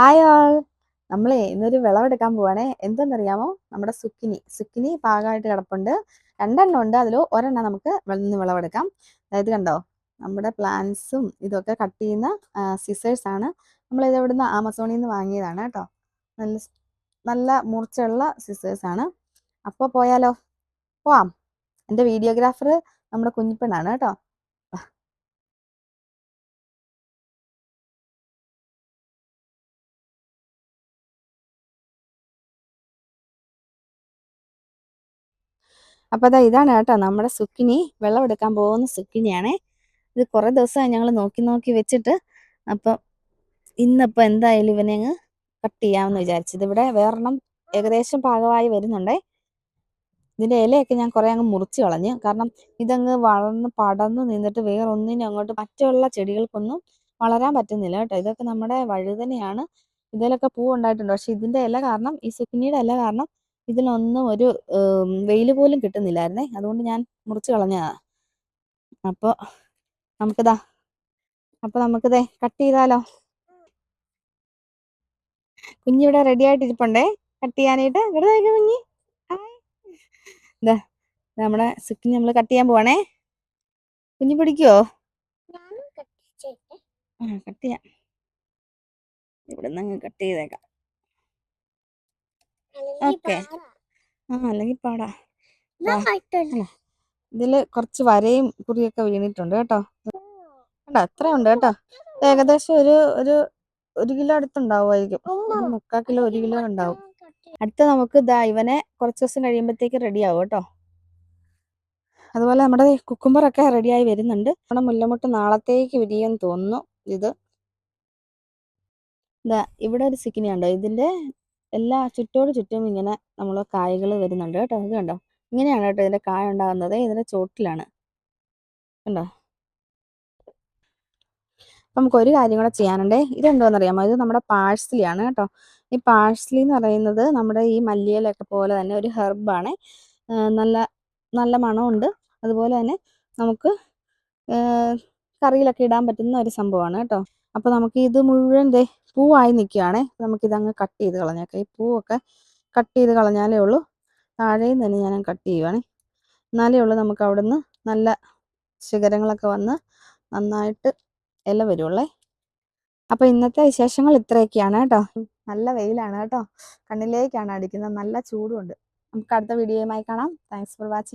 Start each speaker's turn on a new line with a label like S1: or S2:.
S1: Hi all. നമ്മളെ ഇന്നൊരു വിളവെടുക്കാൻ പോവാണേ. എന്തെന്നറിയാമോ? നമ്മുടെ സുക്കിനി പാകമായിട്ട് കിടപ്പുണ്ട്. 2 എണ്ണം ഉണ്ട്. അതിൽ ഒരെണ്ണം നമുക്ക് ഇന്ന് വിളവെടുക്കാം. അതായത് കണ്ടോ, നമ്മുടെ പ്ലാന്റ്സും ഇതൊക്കെ കട്ട് ചെയ്യുന്ന സിസേഴ്സ് ആണ്. നമ്മളിത് ഇവിടുന്ന് ആമസോണിൽ നിന്ന് വാങ്ങിയതാണ് കേട്ടോ. നല്ല നല്ല മൂർച്ചയുള്ള സിസേഴ്സ് ആണ്. അപ്പോൾ പോയാലോ? പോവാം. എൻ്റെ വീഡിയോഗ്രാഫർ നമ്മുടെ കുഞ്ഞിപ്പെണ്ണാണ് കേട്ടോ. അപ്പോൾ ഇതാണ് കേട്ടോ നമ്മുടെ സുക്കിനി. വിളവെടുക്കാൻ പോകുന്ന സുക്കിനിയാണേ. ഇത് കുറേ ദിവസമായി ഞങ്ങൾ നോക്കി നോക്കി വെച്ചിട്ട്, അപ്പം ഇന്നിപ്പോൾ എന്തായാലും ഇവനെ അങ്ങ് കട്ട് ചെയ്യാമെന്ന് വിചാരിച്ചത്. ഇവിടെ വേറെണ്ണം ഏകദേശം പാകമായി വരുന്നുണ്ടേ. ഇതിൻ്റെ ഇലയൊക്കെ ഞാൻ കുറേ അങ്ങ് മുറിച്ച് കളഞ്ഞു. കാരണം ഇതങ്ങ് വളർന്ന് പടർന്ന് നിന്നിട്ട് വേറൊന്നിനും അങ്ങോട്ട് മറ്റുള്ള ചെടികൾക്കൊന്നും വളരാൻ പറ്റുന്നില്ല കേട്ടോ. ഇതൊക്കെ നമ്മുടെ വഴുതനയാണ്. ഇതിലൊക്കെ പൂ ഉണ്ടായിട്ടുണ്ട്. പക്ഷെ ഇതിൻ്റെ ഇല കാരണം, ഈ സുക്കിനിയുടെ ഇല കാരണം ഇതിനൊന്നും ഒരു വെയിൽ പോലും കിട്ടുന്നില്ലായിരുന്നേ. അതുകൊണ്ട് ഞാൻ മുറിച്ച് കളഞ്ഞതാണ്. അപ്പോൾ നമുക്കിതാ നമുക്കിതേ കട്ട് ചെയ്താലോ? കുഞ്ഞിവിടെ റെഡി ആയിട്ട് ഇരിപ്പുണ്ടേ കട്ട് ചെയ്യാനായിട്ട്. ഇവിടെ കുഞ്ഞി ഇതാ നമ്മുടെ സുക്കിനി നമ്മൾ കട്ട് ചെയ്യാൻ പോവാണേ. കുഞ്ഞി പിടിക്കുവോ? കട്ട് ചെയ്യാം. ഇവിടെ നിന്ന് കട്ട് ചെയ്തേക്കാം. ഓക്കെ. അല്ലെങ്കിൽ പാടാ. ഇതില് കുറച്ച് വരയും കുറിയൊക്കെ വീണിട്ടുണ്ട് കേട്ടോ. കേട്ടോ, അത്ര ഉണ്ട് കേട്ടോ. ഏകദേശം ഒരു കിലോ അടുത്തുണ്ടാവുമായിരിക്കും. 3/4 കിലോ 1 കിലോ ഉണ്ടാവും. അടുത്ത നമുക്ക് ഇവനെ കുറച്ച് ദിവസം കഴിയുമ്പോഴത്തേക്ക് റെഡി ആവും കേട്ടോ. അതുപോലെ നമ്മുടെ കുക്കുംബറൊക്കെ റെഡിയായി വരുന്നുണ്ട്. നമ്മുടെ മുല്ലമുട്ട് നാളത്തേക്ക് വിരിയെന്ന് തോന്നുന്നു. ഇവിടെ ഒരു സുക്കിനി ഉണ്ടോ, ഇതിന്റെ എല്ലാ ചുറ്റും ഇങ്ങനെ നമ്മൾ കായകൾ വരുന്നുണ്ട് കേട്ടോ. ഇത് കണ്ടോ, ഇങ്ങനെയാണ് കേട്ടോ ഇതിന്റെ കായ ഉണ്ടാകുന്നത്. ഇതിന്റെ ചോട്ടിലാണ് കണ്ടോ. നമുക്ക് ഒരു കാര്യം കൂടെ ചെയ്യാനുണ്ടേ. ഇതെന്തോന്നറിയാമോ? ഇത് നമ്മുടെ പാഴ്സ്ലിയാണ് കേട്ടോ. ഈ പാഴ്സ്ലി എന്ന് പറയുന്നത് നമ്മുടെ ഈ മല്ലിയിലൊക്കെ പോലെ തന്നെ ഒരു ഹെർബാണ്. നല്ല നല്ല മണമുണ്ട്. അതുപോലെ തന്നെ നമുക്ക് കറിയിലൊക്കെ ഇടാൻ പറ്റുന്ന ഒരു സംഭവമാണ് കേട്ടോ. അപ്പോൾ നമുക്ക് ഇത് മുഴുവൻ പൂവായി നിൽക്കുകയാണേ. നമുക്കിതങ്ങ് കട്ട് ചെയ്ത് കളഞ്ഞേക്കാം. ഈ പൂവൊക്കെ കട്ട് ചെയ്ത് കളഞ്ഞാലേ ഉള്ളൂ. താഴെയും തന്നെ ഞാൻ കട്ട് ചെയ്യുവാണേ. എന്നാലേ ഉള്ളൂ നമുക്ക് അവിടെ നിന്ന് നല്ല ശിഖരങ്ങളൊക്കെ വന്ന് നന്നായിട്ട് ഇല വരുള്ളേ. അപ്പോൾ ഇന്നത്തെ വിശേഷങ്ങൾ ഇത്രയൊക്കെയാണ് കേട്ടോ. നല്ല വെയിലാണ് കേട്ടോ. കണ്ണിലേക്കാണ് അടിക്കുന്നത്. നല്ല ചൂടുമുണ്ട്. നമുക്ക് അടുത്ത വീഡിയോയുമായി കാണാം. Thanks for watching.